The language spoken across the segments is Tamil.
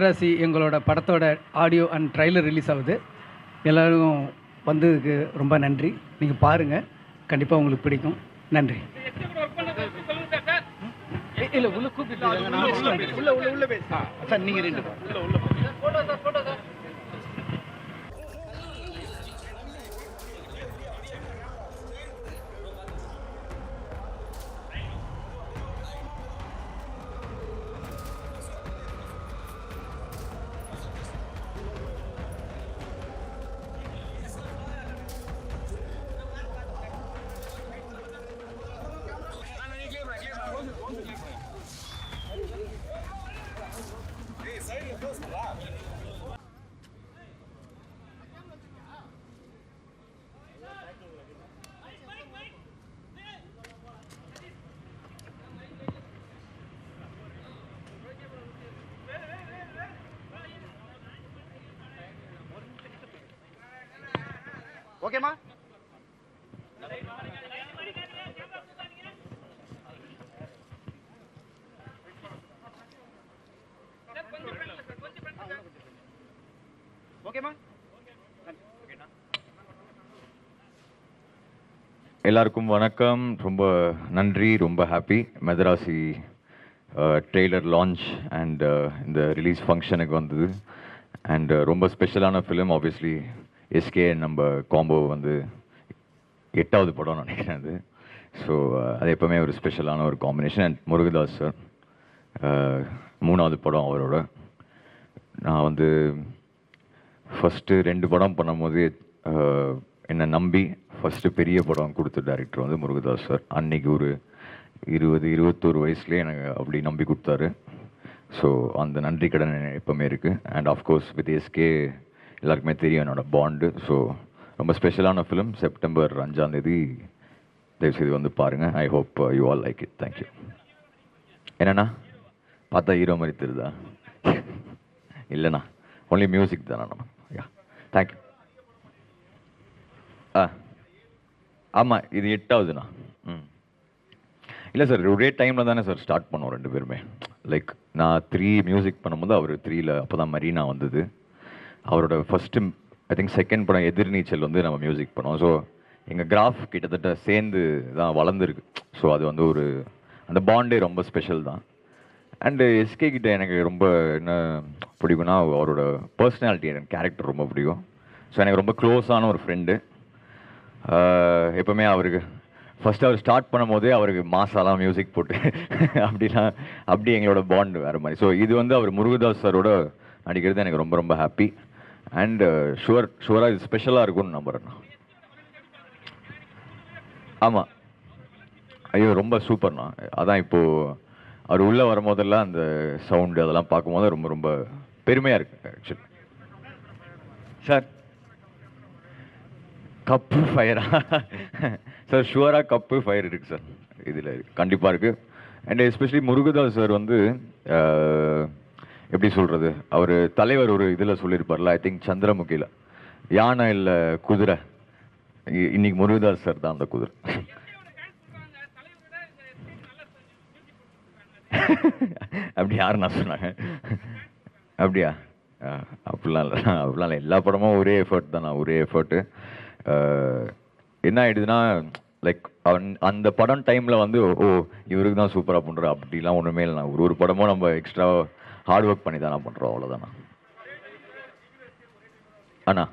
ராசி எங்களோட படத்தோட ஆடியோ அண்ட் ட்ரைலர் ரிலீஸ் ஆகுது. எல்லோரும் வந்ததுக்கு ரொம்ப நன்றி. நீங்கள் பாருங்கள், கண்டிப்பாக உங்களுக்கு பிடிக்கும். நன்றி. இல்லை உள்ள கூப்பிட்டு உள்ள பேச சார். நீங்கள் ரெண்டு ஓகேமா? ஓகேமா? எல்லாருக்கும் வணக்கம். ரொம்ப நன்றி, ரொம்ப happy. Madrasi trailer launch and இந்த ரிலீஸ் ஃபங்க்ஷனுக்கு வந்தது. அண்ட் ரொம்ப ஸ்பெஷலான ஃபிலிம். ஆப்வியஸ்லி எஸ்கே நம்ம காம்போ வந்து 8வது படம் நினைக்கிறேன் அது. ஸோ அது எப்போவுமே ஒரு ஸ்பெஷலான ஒரு காம்பினேஷன். அண்ட் முருகதாஸ் சார் 3வது படம் அவரோட. நான் வந்து ஃபஸ்ட்டு 2 படம் பண்ணும்போது என்னை நம்பி ஃபஸ்ட்டு பெரிய படம் கொடுத்த டைரக்டர் வந்து முருகதாஸ் சார். அன்றைக்கி ஒரு 20-21 வயசுலேயே எனக்கு அப்படி நம்பி கொடுத்தாரு. ஸோ அந்த நன்றி கடன் எப்போவுமே இருக்குது. அண்ட் ஆஃப்கோர்ஸ் வித் எஸ்கே எல்லாருக்குமே தெரியும் என்னோட பாண்டு. ஸோ ரொம்ப ஸ்பெஷலான ஃபிலிம். செப்டம்பர் 5ஆம் தேதி தயவுசெய்து வந்து பாருங்கள். I hope you all like it. Thank you. என்னண்ணா பார்த்தா ஹீரோ மாதிரி தெரியுதா? இல்லைண்ணா, ஒன்லி மியூசிக் தானே நம்ம. யா, தேங்க்யூ. ஆமாம், இது 8வதுண்ணா. இல்லை சார், ஒரே டைமில் தானே சார் ஸ்டார்ட் பண்ணோம் 2 பேருமே. லைக் நான் 3 மியூசிக் பண்ணும்போது அவர் 3ல் அப்போ தான் மரீனா வந்தது. அவரோட ஃபஸ்ட்டு ஐ திங்க் 2nd படம் எதிர்நீச்சல் வந்து நம்ம மியூசிக் பண்ணோம். ஸோ எங்கள் கிராஃப் கிட்டத்தட்ட சேர்ந்து தான் வளர்ந்துருக்கு. ஸோ அது வந்து ஒரு அந்த பாண்டே ரொம்ப ஸ்பெஷல் தான். அண்டு எஸ்கே கிட்ட எனக்கு ரொம்ப என்ன பிடிக்கும்னா அவரோட பர்சனாலிட்டி, எனக்கு கேரக்டர் ரொம்ப பிடிக்கும். ஸோ எனக்கு ரொம்ப க்ளோஸான ஒரு ஃப்ரெண்டு. எப்போவுமே அவருக்கு ஃபஸ்ட்டு அவர் ஸ்டார்ட் பண்ணும் போதே அவருக்கு மாசாலாம் மியூசிக் போட்டு அப்படி எங்களோட பாண்டு வேறு மாதிரி. ஸோ இது வந்து அவர் முருகதாஸ் சாரோட நடிக்கிறது எனக்கு ரொம்ப ரொம்ப ஹாப்பி. அண்ட் ஷுவராக இது ஸ்பெஷலாக இருக்கும்னு நம்புறேன். ஆமாம், ஐயோ ரொம்ப சூப்பர்ண்ணா. அதான் இப்போது அவர் உள்ளே வரும்போதெல்லாம் அந்த சவுண்டு அதெல்லாம் பார்க்கும்போது ரொம்ப ரொம்ப பெருமையாக இருக்குது ஆக்சுவலி. சார் கப்பு ஃபயரா? சார் ஷுவராக கப்பு ஃபயர் இருக்குது சார், இதில் கண்டிப்பாக இருக்குது. அண்ட் எஸ்பெஷலி முருகதாஸ் சார் வந்து எப்படி சொல்கிறது, அவர் தலைவர் ஒரு இதில் சொல்லியிருப்பார்ல, ஐ திங்க் சந்திரமுகியில், யானை இல்லை குதிரை, இன்னைக்கு முருகதாஸ் சார் தான் அந்த குதிரை. அப்படி யார் நான் சொன்னாங்க? அப்படியா? அப்படிலாம் இல்லை, அப்படிலாம் இல்லை. எல்லா படமும் ஒரே எஃபர்ட் தான், ஒரே எஃபர்ட்டு. என்ன ஆகிடுதுன்னா லைக் அந்த படம் டைமில் வந்து இவருக்கு தான் சூப்பராக பண்ணுறோம் அப்படிலாம் ஒன்றுமே இல்லைண்ணா. ஒரு படமும் நம்ம எக்ஸ்ட்ரா ஹார்ட் ஒர்க் பண்ணி தானே பண்ணுறோம், அவ்வளோதாண்ணா. அண்ணா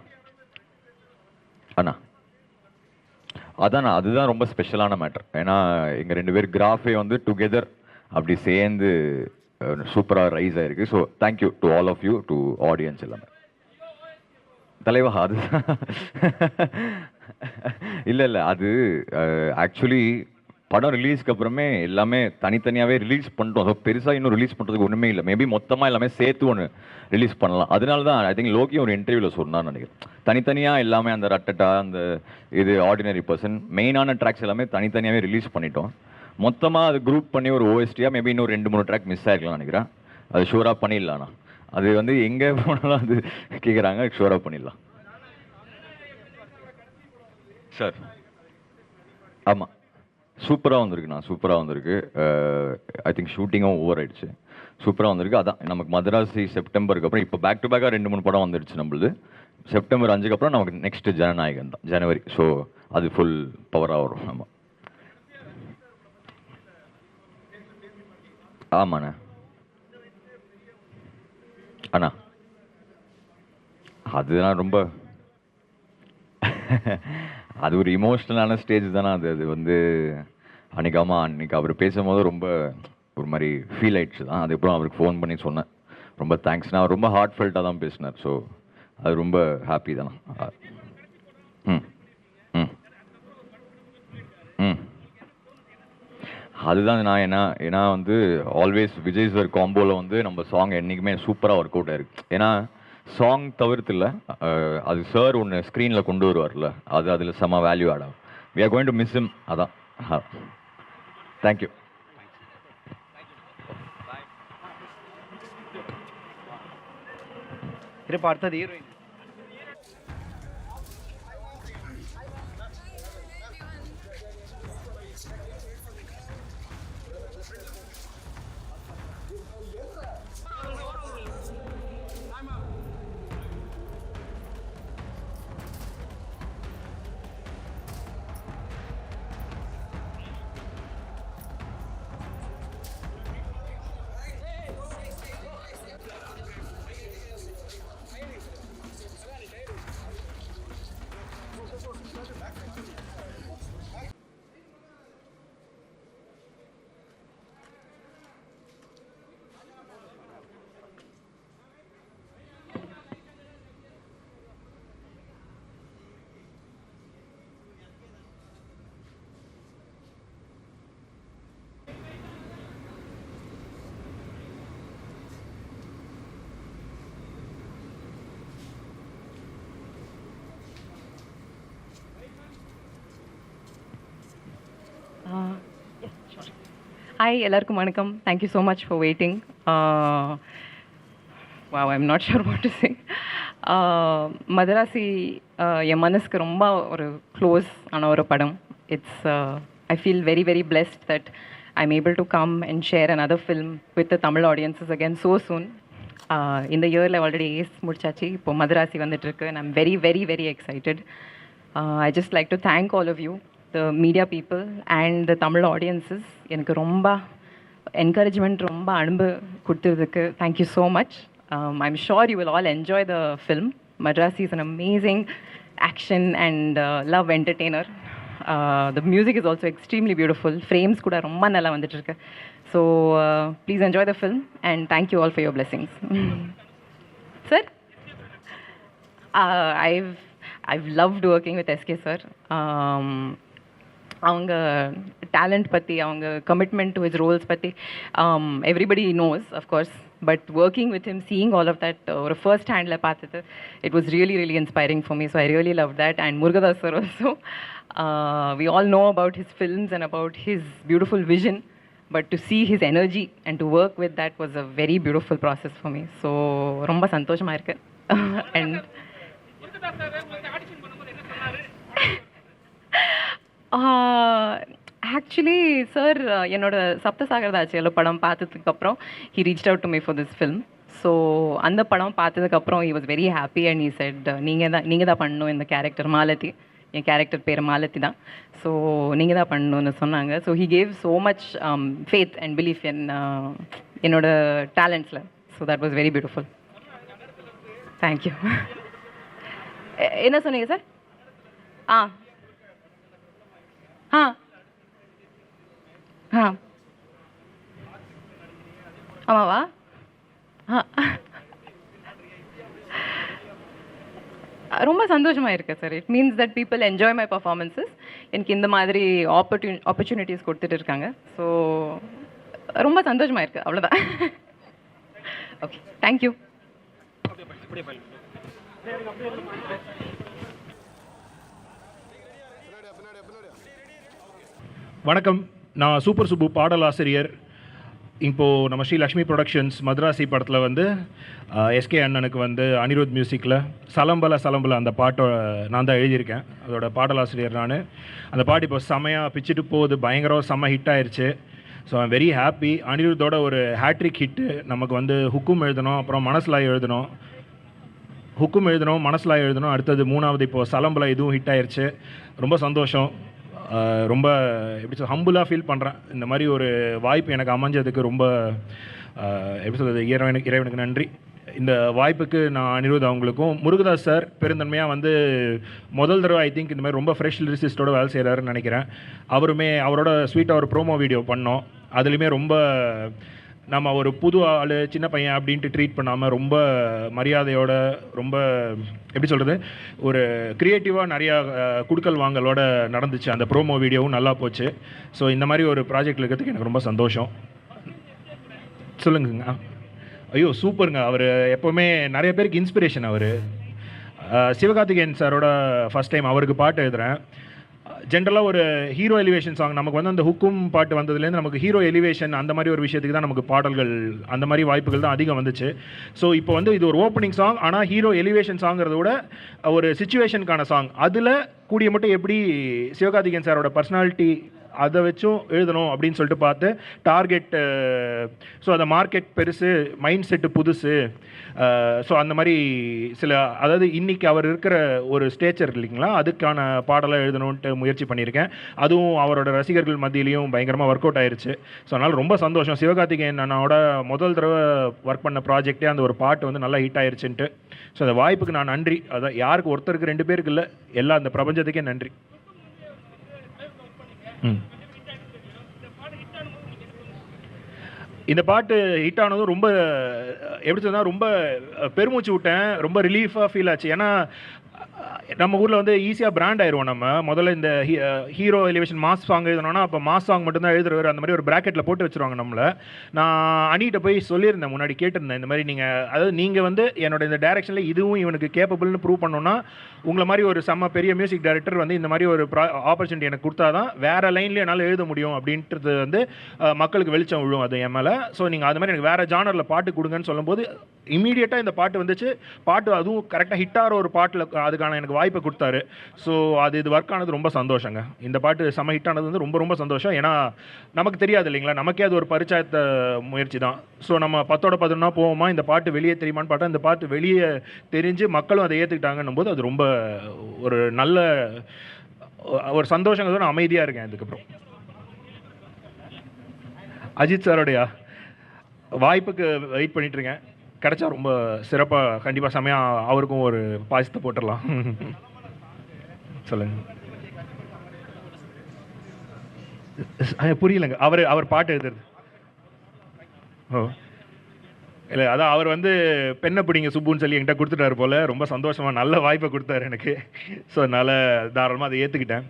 அதாண்ணா, அதுதான் ரொம்ப ஸ்பெஷலான மேட்டர். ஏன்னா எங்கள் 2 பேர் கிராஃபே வந்து டுகெதர் அப்படி சேர்ந்து சூப்பராக ரைஸ் ஆகிருக்கு. So thank you to all of you, to audience எல்லாமே. தலைவா அது இல்லை அது ஆக்சுவலி படம் ரிலீஸ்க்கு அப்புறமே எல்லாமே தனித்தனியாகவே ரிலீஸ் பண்ணிட்டோம். ஸோ பெருசாக இன்னும் ரிலீஸ் பண்ணுறதுக்கு ஒன்றுமே இல்லை. மேபி மொத்தமாக எல்லாமே சேர்த்து ஒன்று ரிலீஸ் பண்ணலாம். அதனால தான் ஐ திங்க் லோக்கி ஒரு இன்டர்வியூவில் சொன்னான்னு நினைக்கிறேன். தனித்தனியாக எல்லாமே அந்த ரட்டட்டா, அந்த இது ஆர்டினரி பர்சன், மெயினான ட்ராக்ஸ் எல்லாமே தனித்தனியாகவே ரிலீஸ் பண்ணிட்டோம். மொத்தமாக அது குரூப் பண்ணி ஒரு ஓஎஸ்டியாக மேபி இன்னும் 2-3 ட்ராக் மிஸ் ஆகிருக்கலாம் நினைக்கிறேன். அது ஷூராக பண்ணிடலாண்ணா. அது வந்து எங்கே போனாலும் அது கேட்குறாங்க, ஷூராக பண்ணிடலாம் சார். ஆமாம், சூப்பராக வந்திருக்குண்ணா, சூப்பராக வந்திருக்கு. ஐ திங்க் ஷூட்டிங்கும் ஓவர் ஆயிடுச்சு. சூப்பராக வந்திருக்கு. அதான் நமக்கு மதராசி செப்டம்பருக்கு அப்புறம் இப்போ பேக் டு பேக்காக 2-3 படம் வந்துடுச்சு நம்மளுது. செப்டம்பர் 5க்கு அப்புறம் நமக்கு நெக்ஸ்ட் ஜனநாயகன் தான், ஜனவரி. ஸோ அது ஃபுல் பவராக வரும். ஆமாம் ஆமாண்ணே. அண்ணா அதுதான் ரொம்ப அது ஒரு இமோஷ்னலான ஸ்டேஜ் தானே அது. அது வந்து அன்னைக்கு அவர் பேசும்போது ரொம்ப ஒரு மாதிரி ஃபீல் ஆயிடுச்சு தான். அதுக்கப்புறம் அவருக்கு ஃபோன் பண்ணி சொன்னேன், ரொம்ப தேங்க்ஸ். நான் ரொம்ப ஹார்ட் ஃபெல்ட்டாக தான் பேசினார். ஸோ அது ரொம்ப ஹாப்பி தானே. ம் ம் ம் அதுதான் நான் ஏன்னா வந்து ஆல்வேஸ் விஜய் சார் காம்போவில் வந்து நம்ம சாங் என்றைக்குமே சூப்பராக ஒர்க் அவுட் ஆயிருக்கு. ஏன்னா சாங் தவிர்த்து இல்லை, அது சார் ஒன்று ஸ்க்ரீனில் கொண்டு வருவார்ல, அது அதில் செம்ம வேல்யூ ஆட் ஆகும். We are going to miss him. அதான். தேங்க்யூ. இருப்பா, அடுத்தது ஹீரோயின். Hi, எல்லாருக்கும் வணக்கம். Thank you so much for waiting. Wow, I'm not sure what to say. Madrasi என் மனசுக்கு ரொம்ப ஒரு க்ளோஸ் ஆன ஒரு படம். I feel very, very blessed that I'm able to come and share another film with the Tamil audiences again so soon. இந்த இயரில் ஆல்ரெடி ஏஸ் முடிச்சாச்சு, இப்போ மதராசி வந்துட்டு இருக்கு, and I'm very, very, very excited. I just like to thank all of you, the media people and the Tamil audiences. எனக்கு ரொம்ப encouragement, ரொம்ப அன்பு கொடுத்ததுக்கு thank you so much. I'm sure you will all enjoy the film. Madrasi is an amazing action and love entertainer. The music is also extremely beautiful. Frames kuda romba nalla vandittu irukku. So please enjoy the film and thank you all for your blessings. Sir, I've loved working with SK sir. அவங்க டேலண்ட் பற்றி, அவங்க கமிட்மெண்ட் டு ஹிஸ் ரோல்ஸ் பற்றி everybody knows of course. But working with him, seeing all of that ஒரு ஃபர்ஸ்ட் ஹேண்டில் பார்த்தது, it was really really inspiring for me. So I really love that. And Murugadoss sir also, we all know about his films and about his beautiful vision, but to see his energy and to work with that was a very beautiful process for me. So ரொம்ப சந்தோஷமாக இருக்கு. And ஆக்சுவலி சார் என்னோட சப்தசாகரதாச்சியில் படம் பார்த்ததுக்கப்புறம் he reached out to me for this film. So அந்த படம் பார்த்ததுக்கப்புறம் he was very happy and he said நீங்கள் தான் பண்ணணும் இந்த கேரக்டர். மாலதி, என் கேரக்டர் பேர் மாலதி தான். ஸோ நீங்கள் தான் பண்ணணும்னு சொன்னாங்க. So he gave so much faith and belief in என்னோட டேலண்ட்ஸில். So that was very beautiful. Thank you. என்ன சொன்னீங்க சார்? ஆ ஆ ஆ ஆமாவா? ஆ ரொம்ப சந்தோஷமாக இருக்குது sir. It means that people enjoy my performances. எனக்கு இந்த மாதிரி ஆப்பர்ச்சுனிட்டிஸ் கொடுத்துட்டு இருக்காங்க. ஸோ ரொம்ப சந்தோஷமாக இருக்குது, அவ்வளோதான். Okay, thank you. வணக்கம், நான் சூப்பர் சுப்பு பாடலாசிரியர். இப்போது நம்ம ஸ்ரீ லக்ஷ்மி ப்ரொடக்ஷன்ஸ் மதராசி படத்தில் வந்து எஸ்கே அண்ணனுக்கு வந்து அனிருத் மியூசிக்கில் சலம்பல சலம்பல அந்த பாட்டை நான் தான் எழுதியிருக்கேன். அதோட பாடலாசிரியர் நான். அந்த பாட்டு இப்போ செமையாக பிச்சுட்டு போகுது, பயங்கரம் செம்ம ஹிட் ஆயிடுச்சு. So I'm very happy. அனிருத்தோட ஒரு ஹேட்ரிக் ஹிட்டு நமக்கு வந்து ஹுக்கும் எழுதணும், அப்புறம் மனசிலாய் எழுதணும், மனசிலாய் எழுதணும், அடுத்தது 3வது இப்போது சலம்பல இதுவும் ஹிட் ஆயிடுச்சு. ரொம்ப சந்தோஷம். ரொம்ப எப்படி சொல்ல ஹம்புலாக ஃபீல் பண்ணுறேன். இந்த மாதிரி ஒரு வாய்ப்பு எனக்கு அமைஞ்சதுக்கு ரொம்ப எப்படி சொல்கிறது, இறைவனுக்கு நன்றி. இந்த வாய்ப்புக்கு நான் அனிருத் அவங்களுக்கும், முருகதாஸ் சார் பெருந்தன்மையாக வந்து முதல் தடவை ஐ திங்க் இந்த மாதிரி ரொம்ப ஃப்ரெஷ் லிரிசிஸ்டோட வேலை செய்கிறாருன்னு நினைக்கிறேன். அவரோட ஸ்வீட்டாக ஒரு ப்ரோமோ வீடியோ பண்ணோம். அதுலேயுமே ரொம்ப நம்ம ஒரு புது ஆள், சின்ன பையன் அப்படின்ட்டு ட்ரீட் பண்ணாமல் ரொம்ப மரியாதையோட, ரொம்ப எப்படி சொல்கிறது, ஒரு க்ரியேட்டிவாக நிறையா குடுக்கல் வாங்கலோட நடந்துச்சு. அந்த ப்ரோமோ வீடியோவும் நல்லா போச்சு. ஸோ இந்த மாதிரி ஒரு ப்ராஜெக்ட் இருக்கிறதுக்கு எனக்கு ரொம்ப சந்தோஷம். சொல்லுங்கங்க. ஐயோ சூப்பருங்க. அவர் எப்போவுமே நிறைய பேருக்கு இன்ஸ்பிரேஷன். அவர் சிவகார்த்திகேயன் சாரோட ஃபஸ்ட் டைம் அவருக்கு பாட்டு எழுதுகிறேன். ஜென்ரலாக ஒரு ஹீரோ எலிவேஷன் சாங் நமக்கு வந்து அந்த ஹுக்கும் பாட்டு வந்ததுலேருந்து நமக்கு ஹீரோ எலிவேஷன் அந்த மாதிரி ஒரு விஷயத்துக்கு தான் நமக்கு பாடல்கள், அந்த மாதிரி வாய்ப்புகள் தான் அதிகம் வந்துச்சு. ஸோ இப்போ வந்து இது ஒரு ஓப்பனிங் சாங், ஆனால் ஹீரோ எலிவேஷன் சாங்கிறத விட ஒரு சிச்சுவேஷனுக்கான சாங். அதில் கூடிய மட்டும் எப்படி சிவகார்த்திகேயன் சாரோட பர்சனாலிட்டி அதை வச்சும் எழுதணும் அப்படின்னு சொல்லிட்டு பார்த்து டார்கெட், ஸோ அந்த மார்க்கெட் பெருசு, மைண்ட் செட்டு புதுசு, ஸோ அந்த மாதிரி சில, அதாவது இன்றைக்கி அவர் இருக்கிற ஒரு ஸ்டேச்சர் இல்லைங்களா, அதுக்கான பாடலை எழுதணுன்ட்டு முயற்சி பண்ணியிருக்கேன். அதுவும் அவரோட ரசிகர்கள் மத்தியிலையும் பயங்கரமாக ஒர்க் அவுட் ஆயிடுச்சு. ஸோ அதனால் ரொம்ப சந்தோஷம். சிவகார்த்திகேயன் அண்ணாவோட முதல் தடவை ஒர்க் பண்ண ப்ராஜெக்டே அந்த ஒரு பாட்டு வந்து நல்லா ஹிட் ஆயிடுச்சுன்ட்டு. ஸோ அந்த வாய்ப்புக்கு நான் நன்றி. அதான் யாருக்கு ஒருத்தருக்கு 2 பேருக்கு இல்லை, எல்லா அந்த பிரபஞ்சத்துக்கே நன்றி. இந்த பாட்டு ஹிட் ஆனதும் ரொம்ப எப்படி சொன்னால் ரொம்ப பெருமூச்சு விட்டேன். ரொம்ப ரிலீஃபாக ஃபீல் ஆச்சு. ஏன்னா நம்ம ஊரில் வந்து ஈஸியாக பிராண்ட் ஆயிடுவோம். நம்ம முதல்ல இந்த ஹீரோ எலிவேஷன் மாஸ் சாங் எழுதணும்னா அப்போ மாஸ் சாங் மட்டும்தான் எழுதுறவர், அந்த மாதிரி ஒரு ப்ராக்கெட்டில் போட்டு வச்சுருவாங்க நம்மளை. நான் அனிகிட்ட போய் சொல்லியிருந்தேன், முன்னாடி கேட்டிருந்தேன், இந்த மாதிரி நீங்கள் வந்து என்னோட இந்த டைரக்ஷனில் இதுவும் இவனுக்கு கேப்பபிள்னு ப்ரூவ் பண்ணோன்னா உங்களை மாதிரி ஒரு செம்ம பெரிய மியூசிக் டைரக்டர் வந்து இந்த மாதிரி ஒரு ஆப்பர்ச்சுனிட்டி எனக்கு கொடுத்தா தான் வேறு லைன்லேயே என்னால் எழுத முடியும் அப்படின்றது வந்து மக்களுக்கு வெளிச்சம் விழும் அது என் மேலே. ஸோ நீங்கள் அது மாதிரி எனக்கு வேறு ஜானரில் பாட்டு கொடுங்கன்னு சொல்லும்போது இமீடியட்டாக இந்த பாட்டு வந்துச்சு. பாட்டு அதுவும் கரெக்டாக ஹிட்டாகிற ஒரு பாட்டில் அதுக்கான எனக்கு வாய்ப்பை கொடுத்தாரு. ஸோ இது ஒர்க் ஆனது ரொம்ப சந்தோஷங்க. இந்த பாட்டு செம்ம ஹிட் ஆனது வந்து ரொம்ப ரொம்ப சந்தோஷம். ஏன்னா நமக்கு தெரியாது இல்லைங்களா, நமக்கே அது ஒரு பரிச்சாயத்த முயற்சி தான். ஸோ நம்ம 10ஓட 11 போவோமா, இந்த பாட்டு வெளியே தெரியுமான்னு பார்த்தா இந்த பாட்டு வெளியே தெரிஞ்சு மக்களும் அதை ஏற்றுக்கிட்டாங்கன்னும் போது அது ரொம்ப ஒரு நல்ல ஒரு சந்தோஷங்கிறது. நான் அமைதியாக இருக்கேன். இதுக்கப்புறம் அஜித் சாரோடைய வாய்ப்புக்கு வெயிட் பண்ணிட்டு இருக்கேன். கிடைச்சா ரொம்ப சிறப்பாக கண்டிப்பாக செமையாக அவருக்கும் ஒரு பாயசத்தை போட்டுடலாம். சொல்லுங்க. புரியலங்க. அவர் பாட்டு எழுதுறது. ஓ இல்லை, அதான் அவர் வந்து பெண்ணை பிடிங்க சுப்புன்னு சொல்லி என்கிட்ட கொடுத்துட்டாரு போல். ரொம்ப சந்தோஷமாக நல்ல வாய்ப்பை கொடுத்தாரு எனக்கு. ஸோ அதனால் தாராளமாக அதை ஏற்றுக்கிட்டேன்.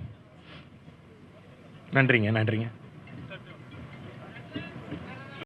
நன்றிங்க.